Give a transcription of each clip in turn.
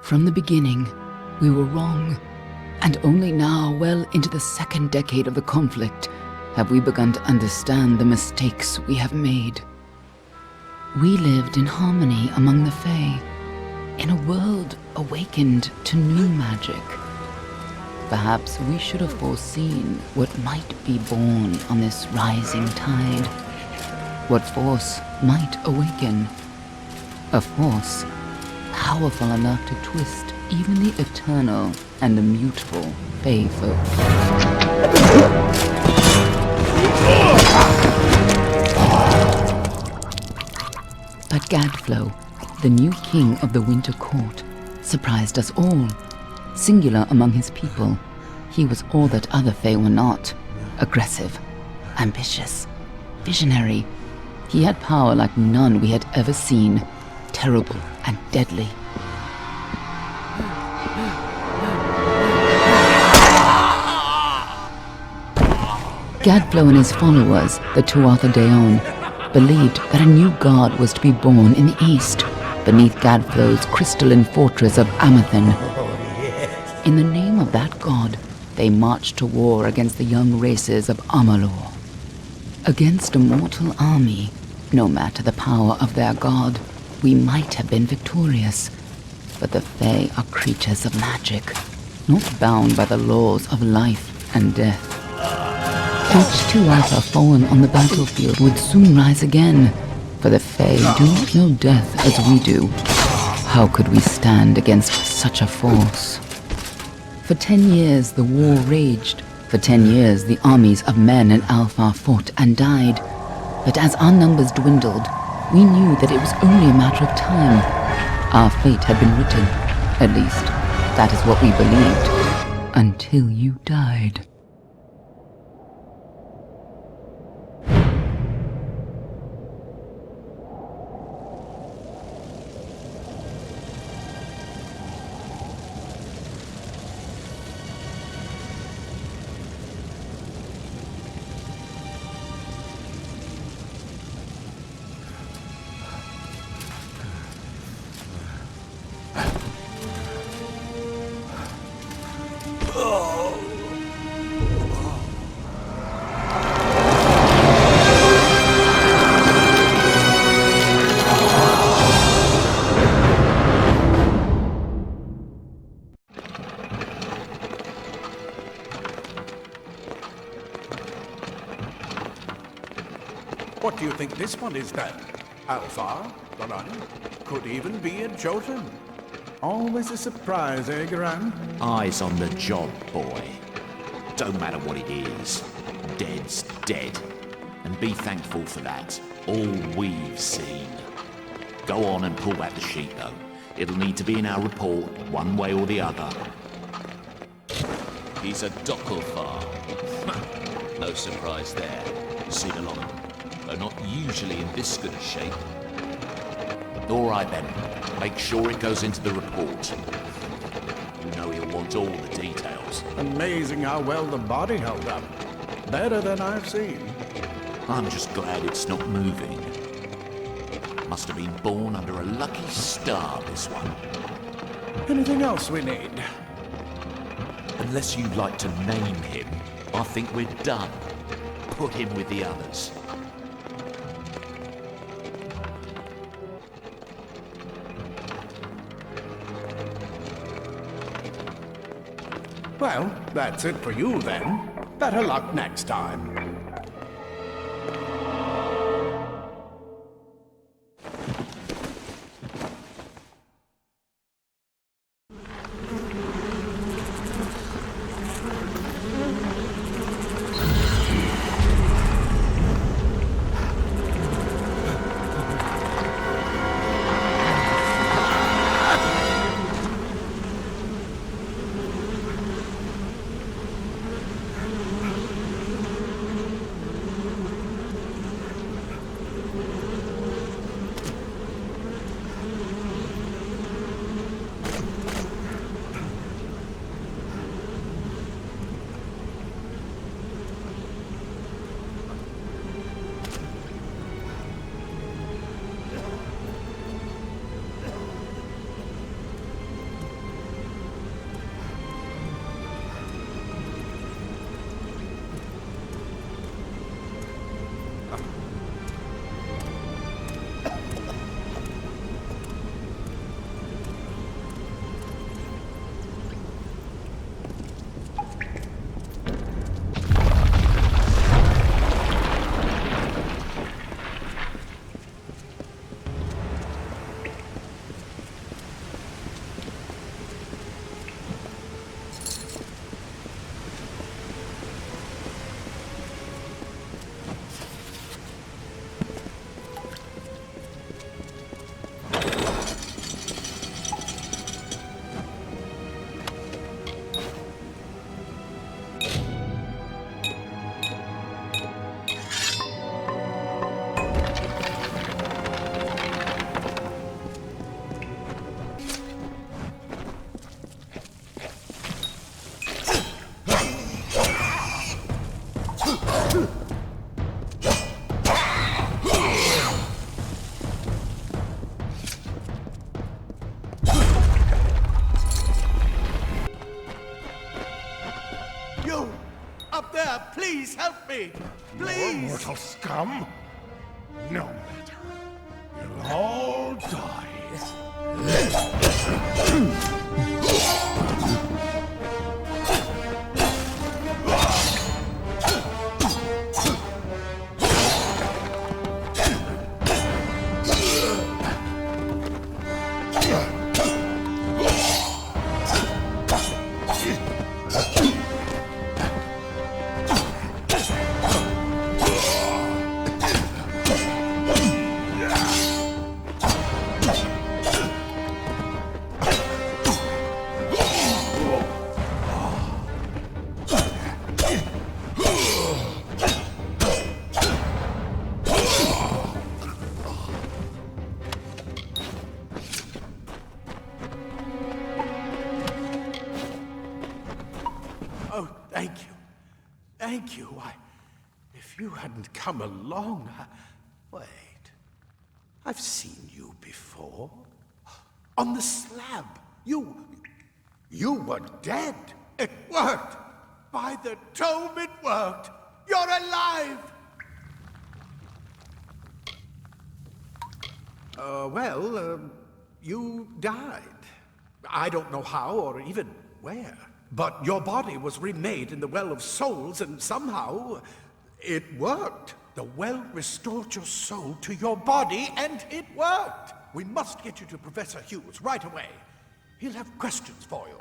From the beginning, we were wrong, and only now, well into the second decade of the conflict, have we begun to understand the mistakes we have made. We lived in harmony among the Fae, in a world awakened to new magic. Perhaps we should have foreseen what might be born on this rising tide. What force might awaken. A force powerful enough to twist even the eternal and immutable Fae folk. But Gadflow, the new king of the Winter Court, surprised us all. Singular among his people, he was all that other Fae were not. Aggressive, ambitious, visionary. He had power like none we had ever seen, terrible and deadly. Gadflow and his followers, the Tuatha Deon, believed that a new god was to be born in the east, beneath Gadflow's crystalline fortress of Amathen. In the name of that god, they marched to war against the young races of Amalur. Against a mortal army, no matter the power of their god, we might have been victorious. But the Fae are creatures of magic, not bound by the laws of life and death. Each Tuatha fallen on the battlefield would soon rise again, for the Fae do not know death as we do. How could we stand against such a force? For 10 years the war raged. For 10 years the armies of Men and Alpha fought and died. But as our numbers dwindled, we knew that it was only a matter of time. Our fate had been written. At least, that is what we believed. Until you died. What do you think this one is then? Alpha? Garani? Could even be a Jotun. Always a surprise, eh, Garan? Eyes on the job, boy. Don't matter what it is. Dead's dead. And be thankful for that. All we've seen. Go on and pull back the sheet, though. It'll need to be in our report, one way or the other. He's a Doppelfar. No surprise there. Seen a lot of them. Though not usually in this good a shape. All right, then. Make sure it goes into the report. You know he'll want all the details. Amazing how well the body held up. Better than I've seen. I'm just glad it's not moving. Must have been born under a lucky star, this one. Anything else we need? Unless you'd like to name him, I think we're done. Put him with the others. Well, that's it for you then. Better luck next time. Please help me! Please! More mortal scum? No matter. You'll all die. Oh, thank you. Thank you. If you hadn't come along, Wait. I've seen you before. On the slab. You were dead. It worked. By the tome, it worked. You're alive. You died. I don't know how or even where. But your body was remade in the Well of Souls, and somehow it worked. The well restored your soul to your body, and it worked. We must get you to Professor Hughes right away. He'll have questions for you.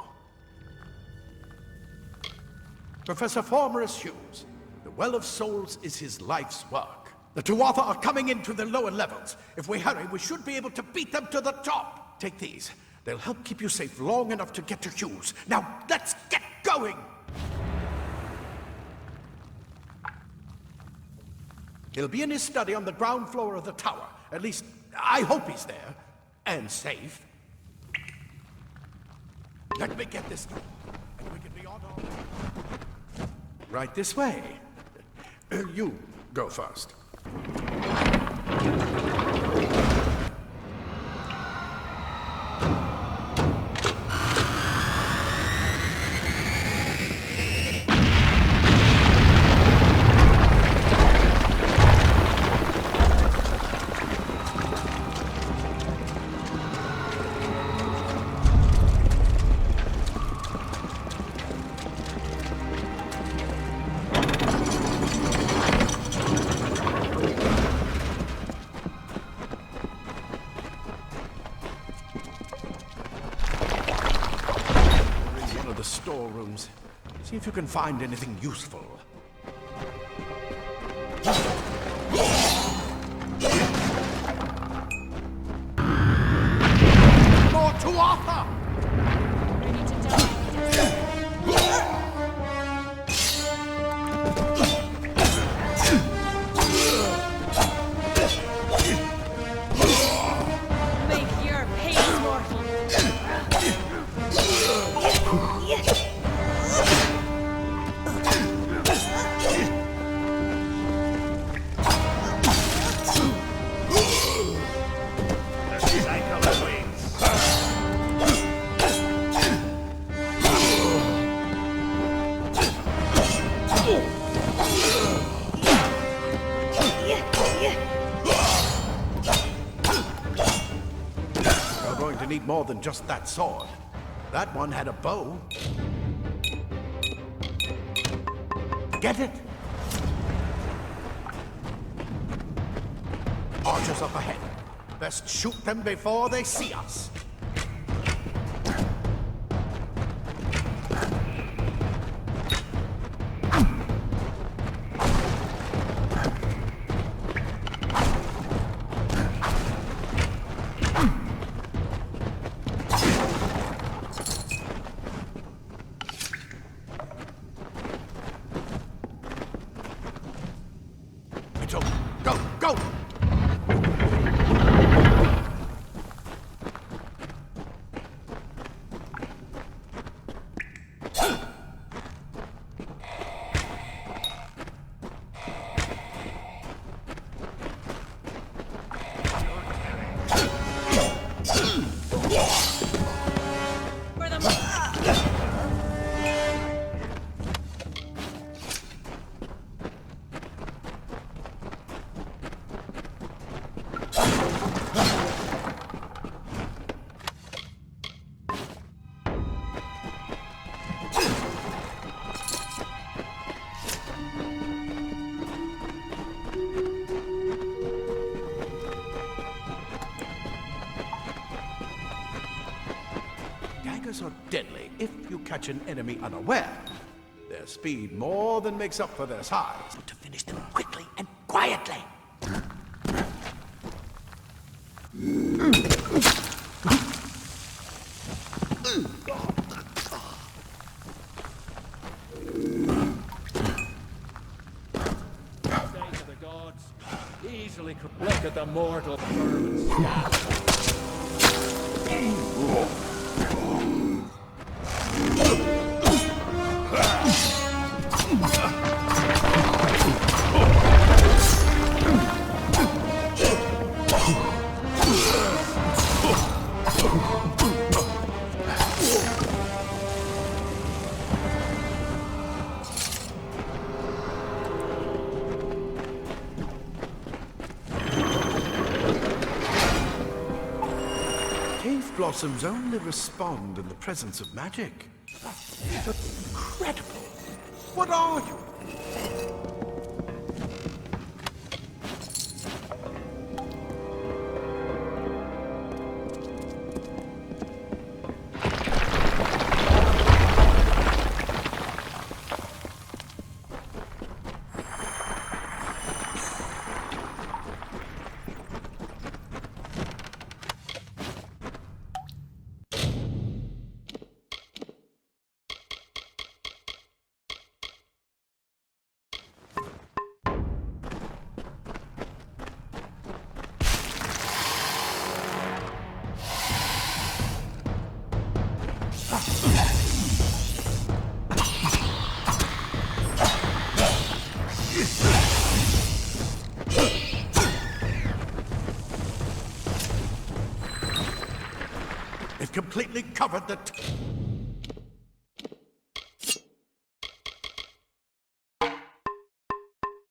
Professor Formorous Hughes, the Well of Souls is his life's work. The Tuatha are coming into the lower levels. If we hurry, we should be able to beat them to the top. Take these. They'll help keep you safe long enough to get to Hughes. Now, let's get going! He'll be in his study on the ground floor of the tower. At least, I hope he's there. And safe. Let me get this door, and we can be on our way. Right this way. You go first. Storerooms. See if you can find anything useful. More Tuatha! Ready to die. Make your pain mortal. You're going to need more than just that sword. That one had a bow. Get it? Archers up ahead. Best shoot them before they see us. Go, go! daggers are deadly if you catch an enemy unaware. Their speed more than makes up for their size. To finish them quickly and quietly. Easily look at the mortal vermin stab. Cave blossoms only respond in the presence of magic. Incredible! What are you? It completely covered the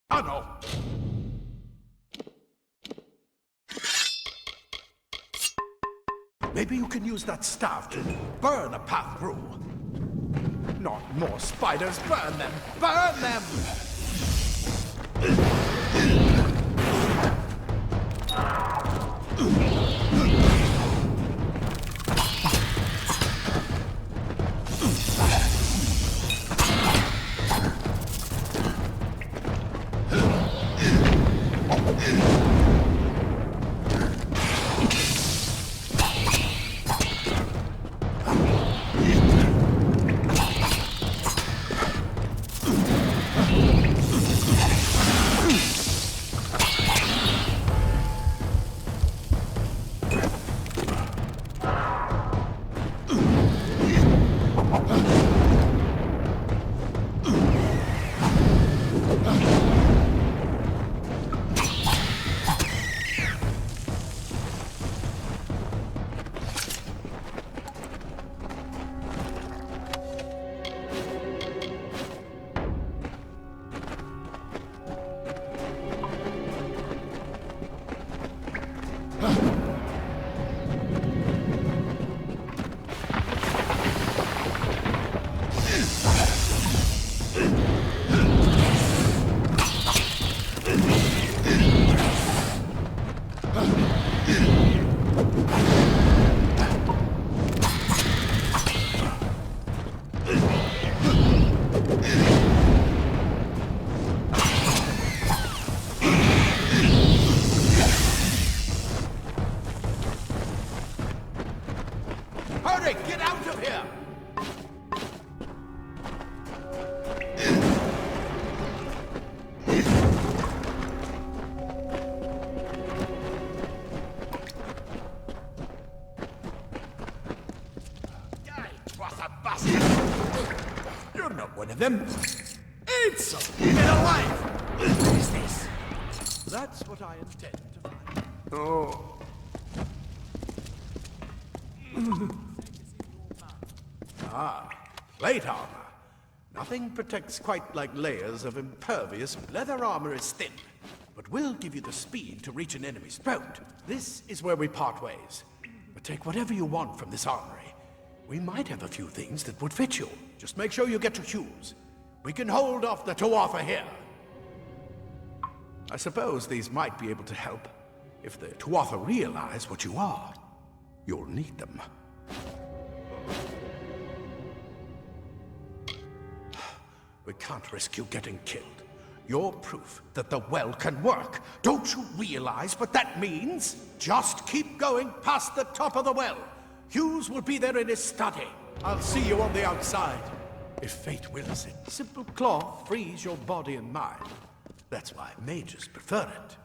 tunnel. Maybe you can use that staff to burn a path through. Not more spiders. Burn them! Burn them! Hurry, get out of here! You're not one of them. It's get alive! What is this? That's what I intend to find. Oh. Plate armor. Nothing protects quite like layers of impervious. Leather armor is thin, but will give you the speed to reach an enemy's throat. This is where we part ways. But take whatever you want from this armory. We might have a few things that would fit you. Just make sure you get to Hughes. We can hold off the Tuatha here. I suppose these might be able to help. If the Tuatha realize what you are, you'll need them. We can't risk you getting killed. You're proof that the well can work. Don't you realize what that means? Just keep going past the top of the well. Hughes will be there in his study. I'll see you on the outside. If fate wills it, simple claw frees your body and mind. That's why mages prefer it.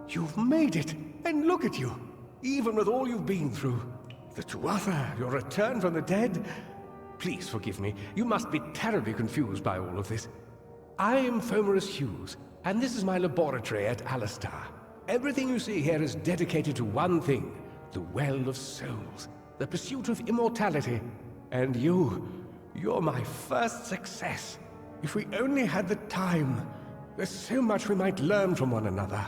You've made it, and look at you. Even with all you've been through. The Tuatha, your return from the dead. Please forgive me. You must be terribly confused by all of this. I am Fomerus Hughes, and this is my laboratory at Alistar. Everything you see here is dedicated to one thing, the Well of Souls, the pursuit of immortality. And you're my first success. If we only had the time, there's so much we might learn from one another.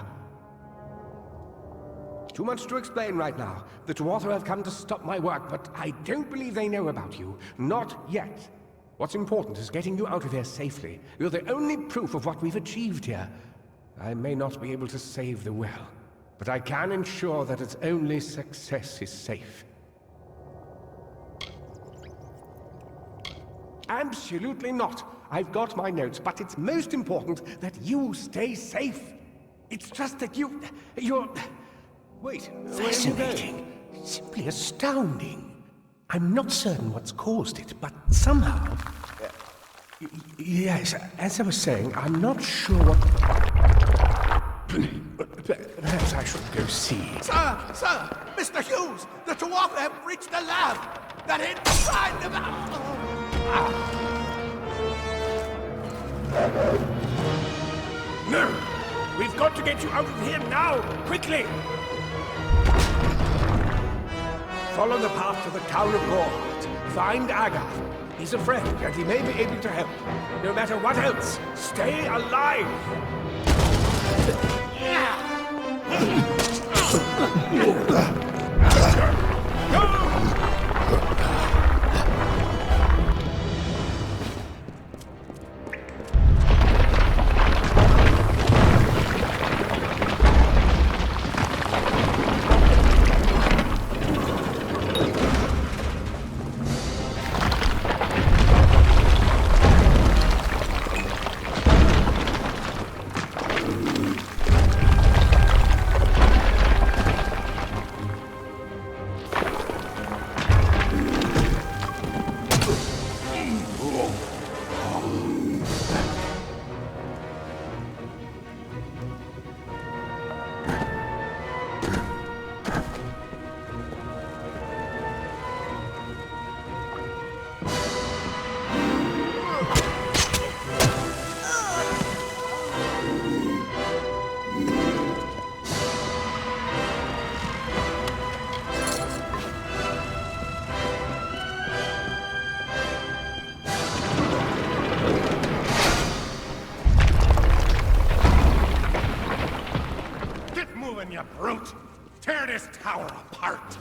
Too much to explain right now. The Tuatha have come to stop my work, but I don't believe they know about you. Not yet. What's important is getting you out of here safely. You're the only proof of what we've achieved here. I may not be able to save the well, but I can ensure that its only success is safe. Absolutely not. I've got my notes, but it's most important that you stay safe. It's just that you're... Wait, fascinating. Simply astounding. I'm not certain what's caused it, but somehow... yes, as I was saying, I'm not sure what... Perhaps I should go see. Sir! Mr. Hughes! The Tuatha have reached the lab! That inside the mouth! No! We've got to get you out of here now! Quickly! Follow the path to the town of Gorhart. Find Agath. He's a friend, and he may be able to help. No matter what else, stay alive! You brute! Tear this tower apart!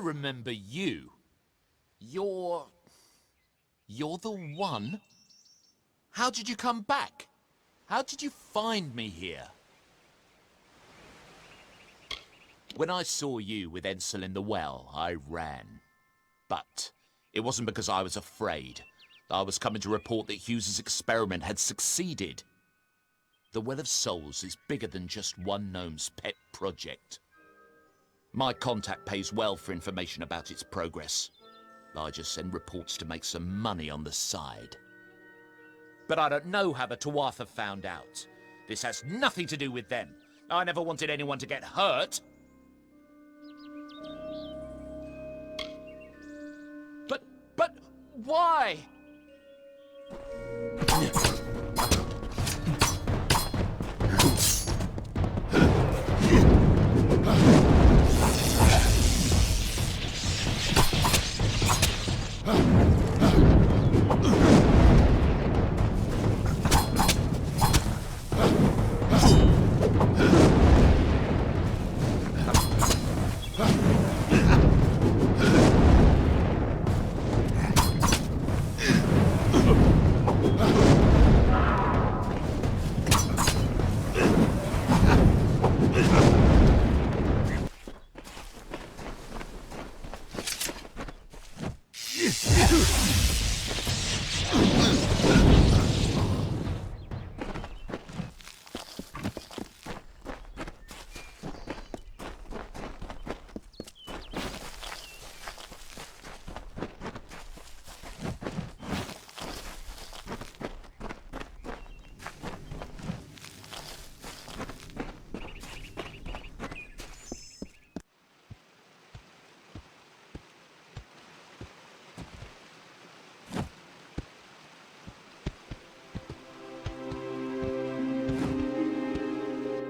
remember you. You're the one? How did you come back? How did you find me here? When I saw you with Edsel in the well, I ran. But it wasn't because I was afraid. I was coming to report that Hughes' experiment had succeeded. The Well of Souls is bigger than just one gnome's pet project. My contact pays well for information about its progress. I just send reports to make some money on the side. But I don't know how the Tuatha found out. This has nothing to do with them. I never wanted anyone to get hurt. But why?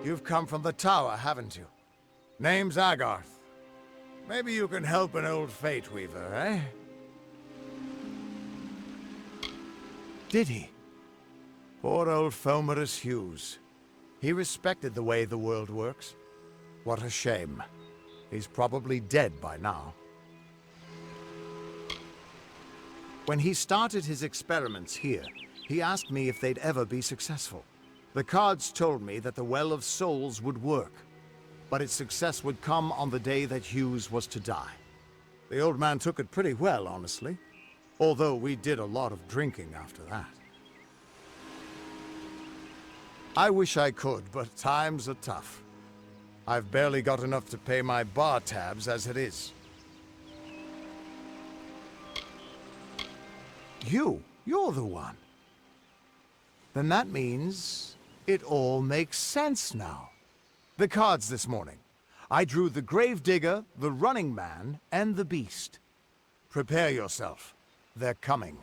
You've come from the tower, haven't you? Name's Agarth. Maybe you can help an old fate weaver, eh? Did he? Poor old Fomerus Hughes. He respected the way the world works. What a shame. He's probably dead by now. When he started his experiments here, he asked me if they'd ever be successful. The cards told me that the Well of Souls would work, but its success would come on the day that Hughes was to die. The old man took it pretty well, honestly, although we did a lot of drinking after that. I wish I could, but times are tough. I've barely got enough to pay my bar tabs as it is. You're the one. Then that means it all makes sense now. The cards this morning. I drew the Gravedigger, the Running Man, and the Beast. Prepare yourself. They're coming.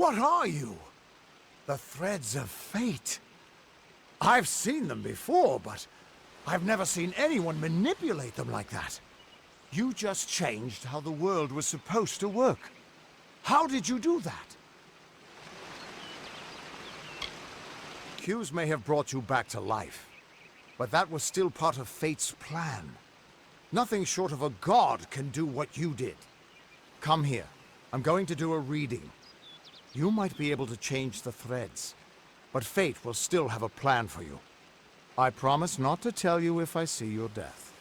What are you? The threads of fate. I've seen them before, but I've never seen anyone manipulate them like that. You just changed how the world was supposed to work. How did you do that? Hughes may have brought you back to life, but that was still part of fate's plan. Nothing short of a god can do what you did. Come here. I'm going to do a reading. You might be able to change the threads, but fate will still have a plan for you. I promise not to tell you if I see your death.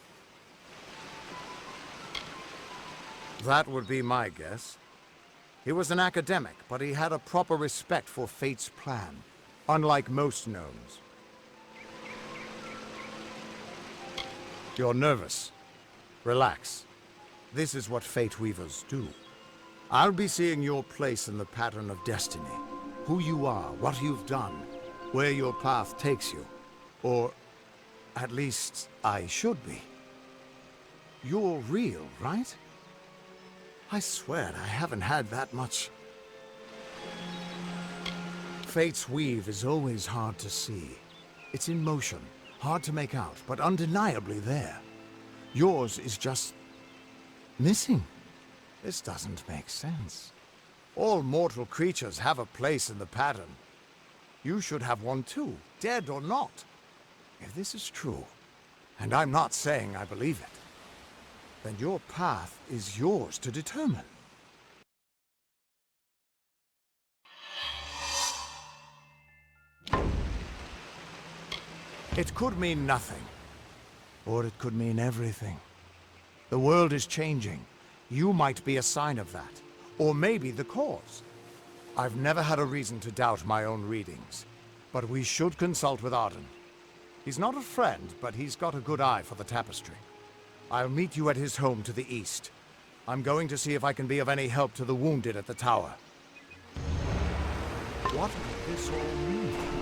That would be my guess. He was an academic, but he had a proper respect for fate's plan, unlike most gnomes. You're nervous. Relax. This is what Fate Weavers do. I'll be seeing your place in the pattern of destiny. Who you are, what you've done, where your path takes you. Or, at least, I should be. You're real, right? I swear I haven't had that much. Fate's weave is always hard to see. It's in motion, hard to make out, but undeniably there. Yours is just missing. This doesn't make sense. All mortal creatures have a place in the pattern. You should have one too, dead or not. If this is true, and I'm not saying I believe it, then your path is yours to determine. It could mean nothing, or it could mean everything. The world is changing. You might be a sign of that, or maybe the cause. I've never had a reason to doubt my own readings, but we should consult with Arden. He's not a friend, but he's got a good eye for the tapestry. I'll meet you at his home to the east. I'm going to see if I can be of any help to the wounded at the tower. What could this all mean?